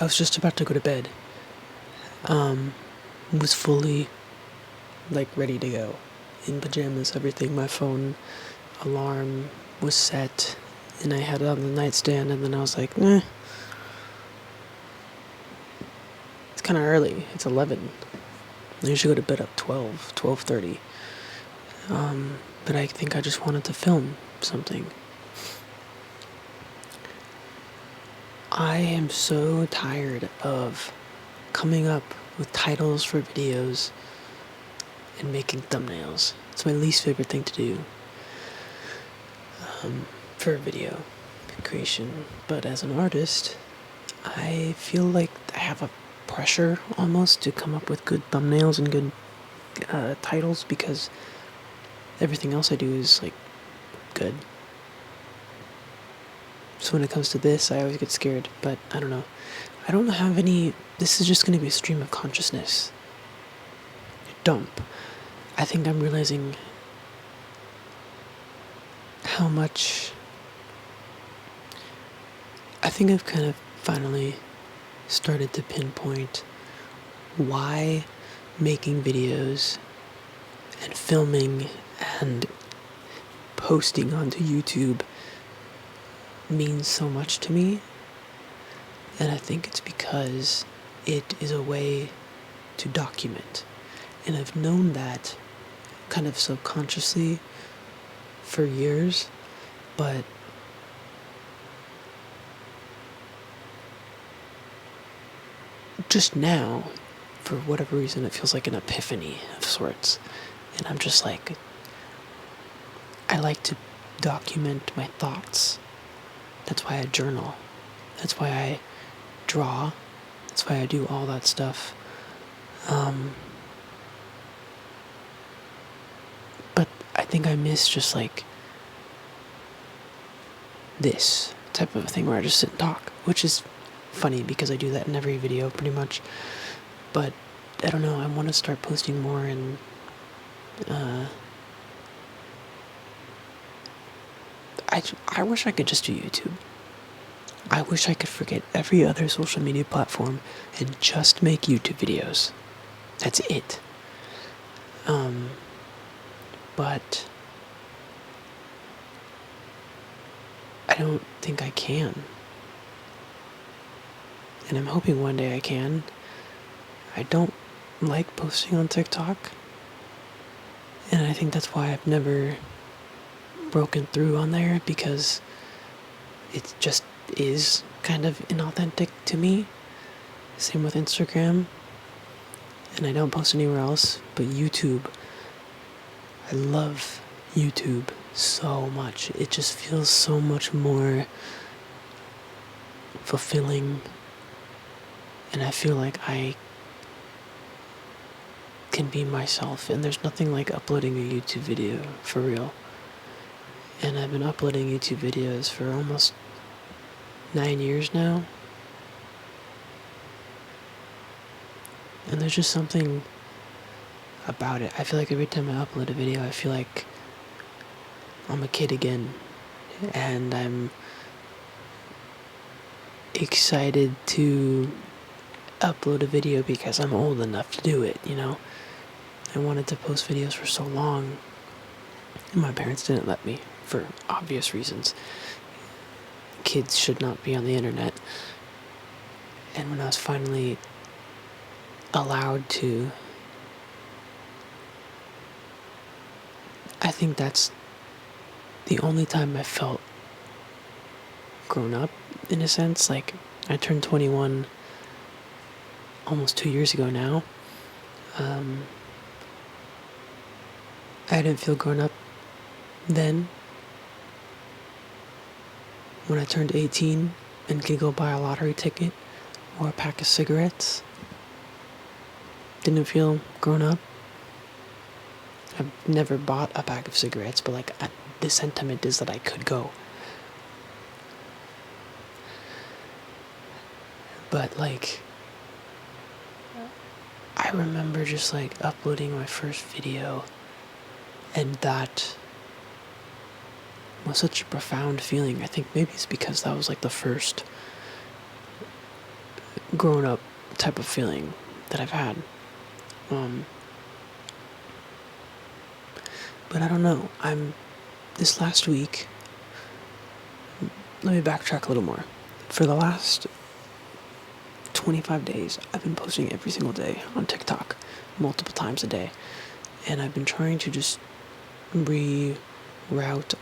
I was just about to go to bed. Was fully, ready to go. In pajamas, everything. My phone alarm was set, and I had it on the nightstand, and then I was like, it's kind of early. It's 11. I usually go to bed at 12:30. But I think I just wanted to film something. I am so tired of coming up with titles for videos and making thumbnails. It's my least favorite thing to do for video creation. But as an artist, I feel like I have a pressure almost to come up with good thumbnails and good titles because everything else I do is good. So when it comes to this, I always get scared, but I don't know. I don't have any. This is just going to be a stream of consciousness. Dump. I think I'm realizing how much. I think I've kind of finally started to pinpoint why making videos and filming and posting onto YouTube means so much to me. And I think it's because it is a way to document. And I've known that kind of subconsciously for years, but just now, for whatever reason, it feels like an epiphany of sorts. And I'm just like, I like to document my thoughts. That's why I journal. That's why I draw. That's why I do all that stuff. But I think I miss just this type of thing where I just sit and talk, which is funny because I do that in every video pretty much. But I don't know, I want to start posting more and I wish I could just do YouTube. I wish I could forget every other social media platform and just make YouTube videos. That's it. But I don't think I can. And I'm hoping one day I can. I don't like posting on TikTok. And I think that's why I've never broken through on there, because it just is kind of inauthentic to me. Same with Instagram. And I don't post anywhere else. But YouTube, I love YouTube so much. It just feels so much more fulfilling. And I feel like I can be myself. And there's nothing like uploading a YouTube video, for real. And I've been uploading YouTube videos for almost 9 years now. And there's just something about it. I feel like every time I upload a video, I feel like I'm a kid again. And I'm excited to upload a video because I'm old enough to do it, you know? I wanted to post videos for so long, and my parents didn't let me, for obvious reasons. Kids should not be on the internet. And when I was finally allowed to, I think that's the only time I felt grown up, in a sense. Like, I turned 21 almost 2 years ago now. I didn't feel grown up then. When I turned 18 and could go buy a lottery ticket or a pack of cigarettes, didn't feel grown up. I've never bought a pack of cigarettes, but the sentiment is that I could go. But I remember just uploading my first video, and that was such a profound feeling. I think maybe it's because that was the first grown up type of feeling that I've had. But I don't know. This last week, let me backtrack a little more. For the last 25 days, I've been posting every single day on TikTok, multiple times a day. And I've been trying to just reroute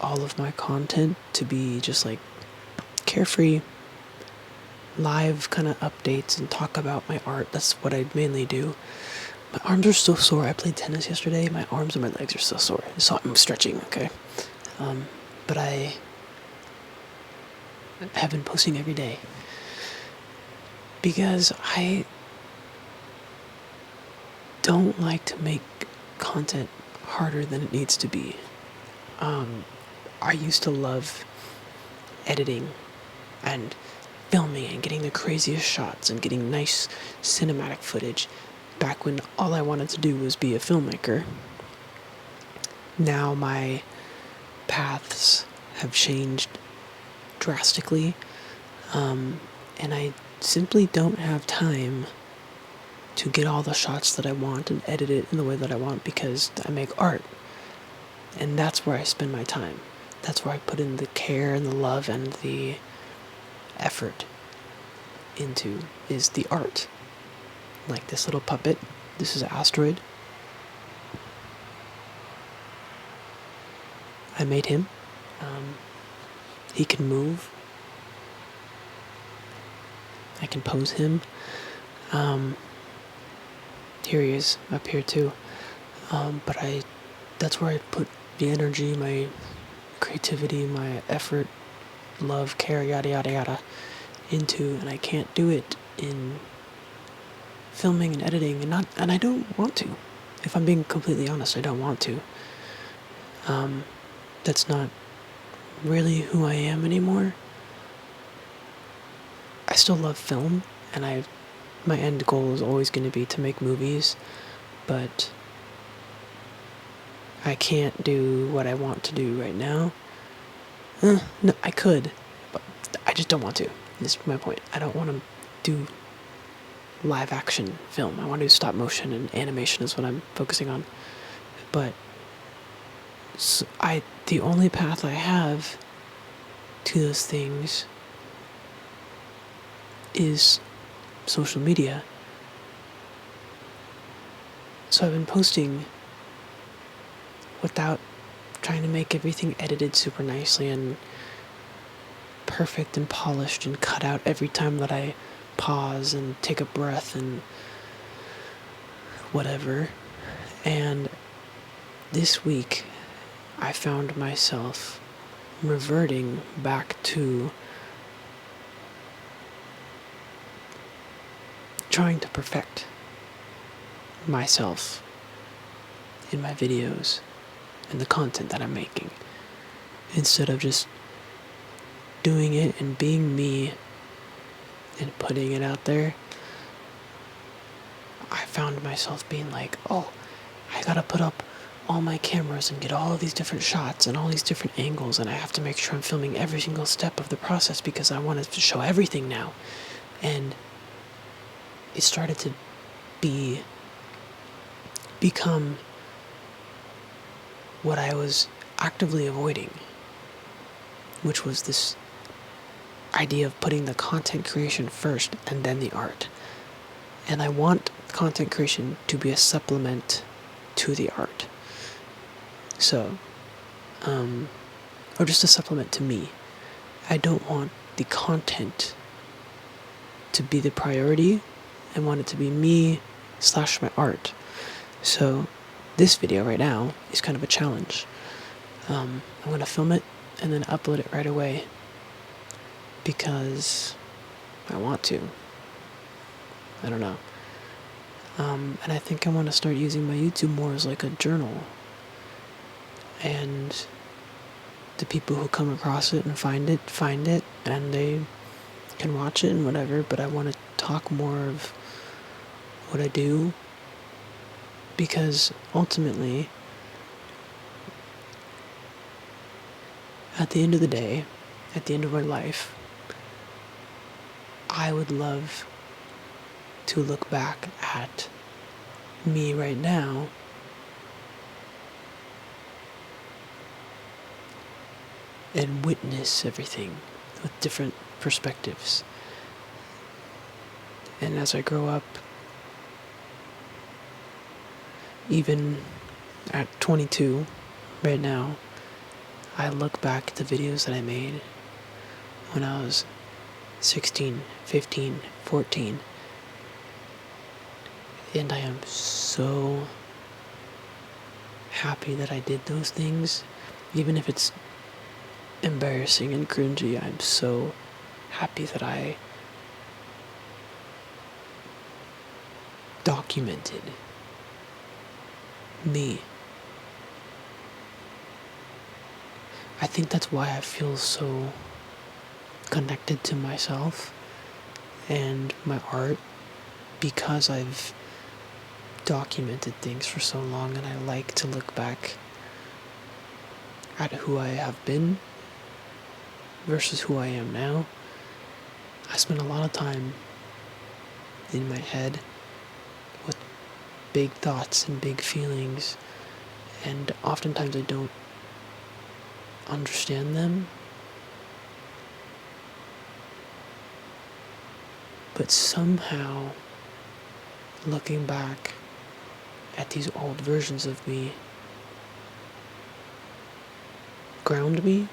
all of my content to be just like carefree, live kind of updates and talk about my art. That's what I mainly do. My arms are so sore. I played tennis yesterday. My arms and my legs are so sore. So I'm stretching, okay? But I have been posting every day because I don't like to make content harder than it needs to be. I used to love editing and filming and getting the craziest shots and getting nice cinematic footage back when all I wanted to do was be a filmmaker. Now my paths have changed drastically, and I simply don't have time to get all the shots that I want and edit it in the way that I want because I make art. And that's where I spend my time. That's where I put in the care and the love and the effort into is the art. Like this little puppet. This is an asteroid. I made him. He can move. I can pose him. Here he is, up here too. But that's where I put the energy, my creativity, my effort, love, care, yada yada yada, into, and I can't do it in filming and editing, and I don't want to. If I'm being completely honest, I don't want to. That's not really who I am anymore. I still love film, and my end goal is always going to be to make movies, but I can't do what I want to do right now. No, I could, but I just don't want to. This is my point. I don't want to do live action film. I want to do stop motion and animation is what I'm focusing on. But the only path I have to those things is social media. So I've been posting without trying to make everything edited super nicely and perfect and polished and cut out every time that I pause and take a breath and whatever. And this week I found myself reverting back to trying to perfect myself in my videos and the content that I'm making, instead of just doing it and being me and putting it out there. I found myself being like, oh, I gotta put up all my cameras and get all of these different shots and all these different angles, and I have to make sure I'm filming every single step of the process because I want to show everything now. And it started to become what I was actively avoiding, which was this idea of putting the content creation first and then the art. And I want content creation to be a supplement to the art. So, or just a supplement to me. I don't want the content to be the priority. I want it to be me / my art. So this video right now is kind of a challenge. I'm going to film it and then upload it right away because I want to. I don't know. And I think I want to start using my YouTube more as like a journal. And the people who come across it and find it, and they can watch it and whatever, but I want to talk more of what I do, because ultimately, at the end of the day, at the end of my life, I would love to look back at me right now and witness everything with different perspectives. And as I grow up, even at 22 right now, I look back at the videos that I made when I was 16, 15, 14, and I am so happy that I did those things. Even if it's embarrassing and cringy, I'm so happy that I documented me. I think that's why I feel so connected to myself and my art, because I've documented things for so long, and I like to look back at who I have been versus who I am now. I spend a lot of time in my head with big thoughts and big feelings, and oftentimes I don't understand them. But somehow, looking back at these old versions of me ground me.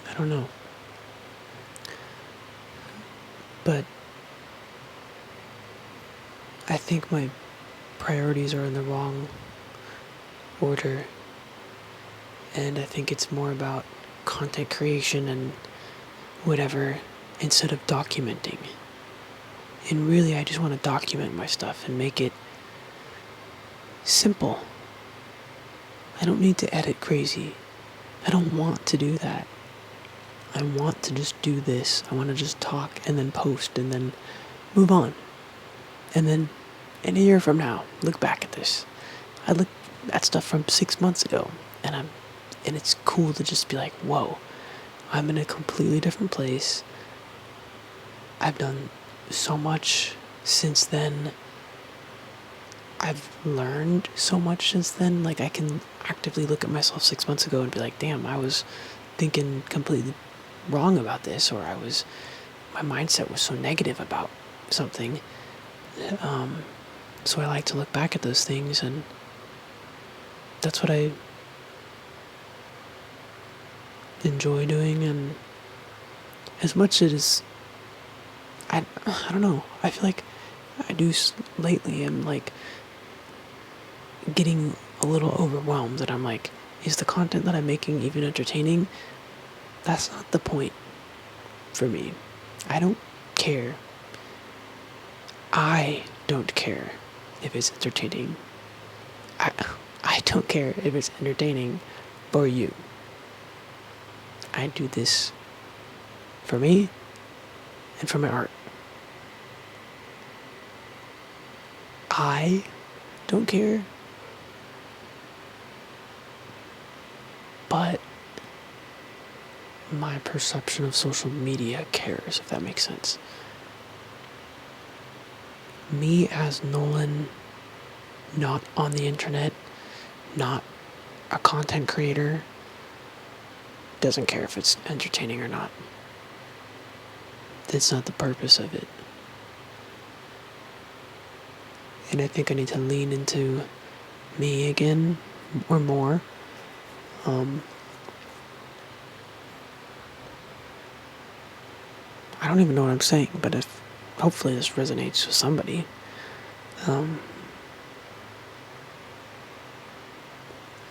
I don't know. But I think my priorities are in the wrong order. And I think it's more about content creation and whatever instead of documenting. And really, I just want to document my stuff and make it simple. I don't need to edit crazy. I don't want to do that. I want to just do this. I want to just talk and then post and then move on. And then in a year from now, look back at this. I look at stuff from 6 months ago, and it's cool to just be like, whoa, I'm in a completely different place. I've done so much since then. I've learned so much since then. Like, I can actively look at myself 6 months ago and be like, damn, I was thinking completely wrong about this, or my mindset was so negative about something. So I like to look back at those things, and that's what I enjoy doing. And as much as I don't know, I feel like I do lately, I'm like getting a little overwhelmed, that I'm like, is the content that I'm making even entertaining? That's not the point for me. I don't care. I don't care if it's entertaining. I don't care if it's entertaining for you. I do this for me and for my art. I don't care, but my perception of social media cares, if that makes sense. Me as Nolan, not on the internet, not a content creator, doesn't care if it's entertaining or not. That's not the purpose of it. And I think I need to lean into me again, or more. I don't even know what I'm saying, but hopefully this resonates with somebody.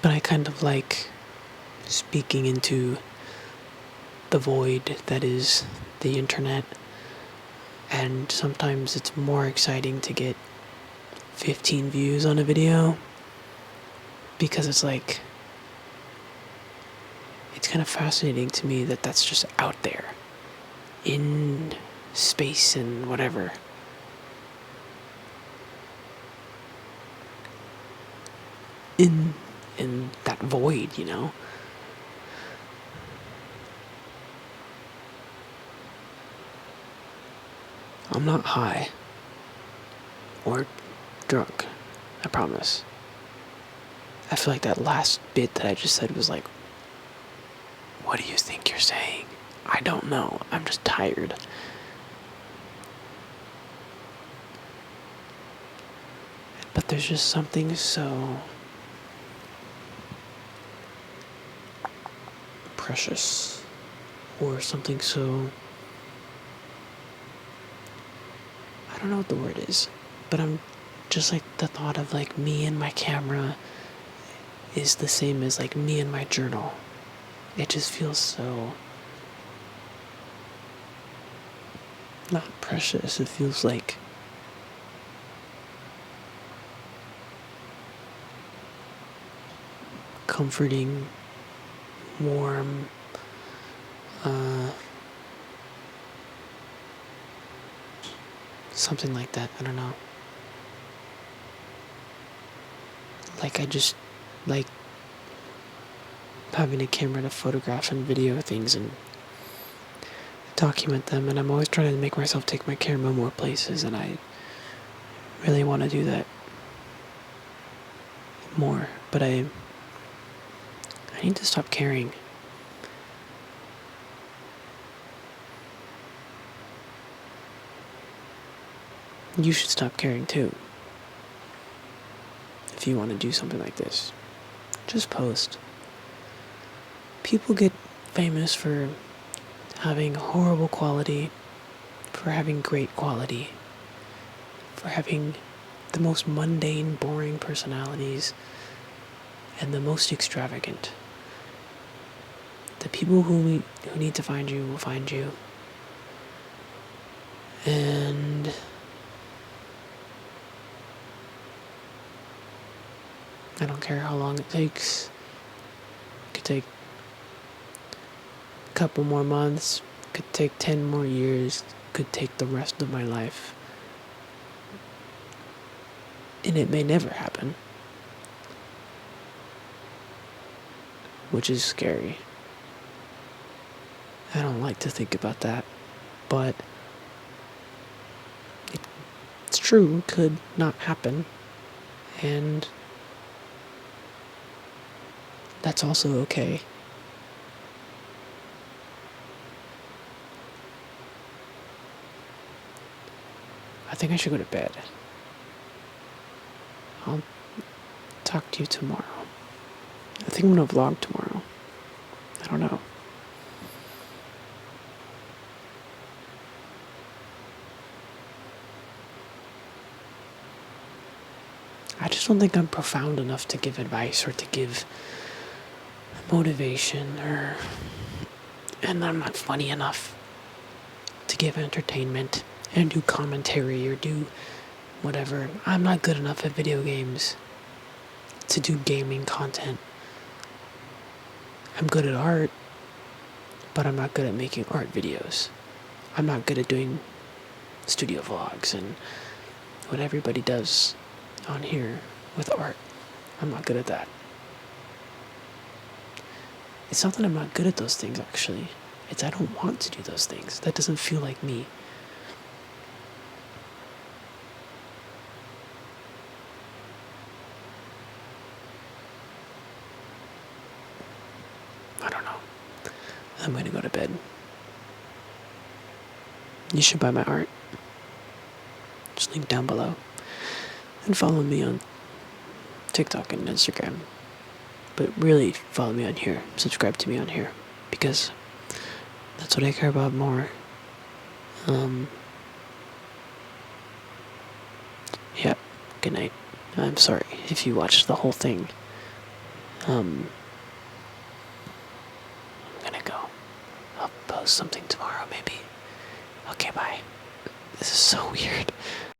But I kind of like speaking into the void that is the internet, and sometimes it's more exciting to get 15 views on a video, because it's like, it's kind of fascinating to me that that's just out there in space and whatever. In that void, you know? I'm not high or drunk, I promise. I feel like that last bit that I just said was like, what do you think you're saying? I don't know. I'm just tired. But there's just something so precious, or something so, I don't know what the word is, but I'm just like the thought of like me and my camera is the same as like me and my journal. It just feels so not precious. It feels like comforting, warm, something like that. I don't know. Like I just like having a camera to photograph and video things and document them, and I'm always trying to make myself take my camera more places, and I really want to do that more, but I need to stop caring. You should stop caring too. If you want to do something like this, just post. People get famous for having horrible quality, for having great quality, for having the most mundane, boring personalities, and the most extravagant. The people who need to find you will find you. And I don't care how long it takes. It could take a couple more months, it could take 10 more years, it could take the rest of my life. And it may never happen, which is scary. I don't like to think about that, but it's true, it could not happen, and that's also okay. I think I should go to bed. I'll talk to you tomorrow. I think I'm gonna vlog tomorrow. I don't know. I just don't think I'm profound enough to give advice or to give motivation, and I'm not funny enough to give entertainment and do commentary or do whatever. I'm not good enough at video games to do gaming content. I'm good at art, but I'm not good at making art videos. I'm not good at doing studio vlogs and what everybody does on here with art. I'm not good at that. It's not that I'm not good at those things, actually. It's I don't want to do those things. That doesn't feel like me. I don't know. I'm gonna go to bed. You should buy my art. Just link down below. And follow me on TikTok and Instagram. But really, follow me on here. Subscribe to me on here. Because that's what I care about more. Yeah, good night. I'm sorry if you watched the whole thing. I'm gonna go. I'll post something tomorrow, maybe. Okay, bye. This is so weird.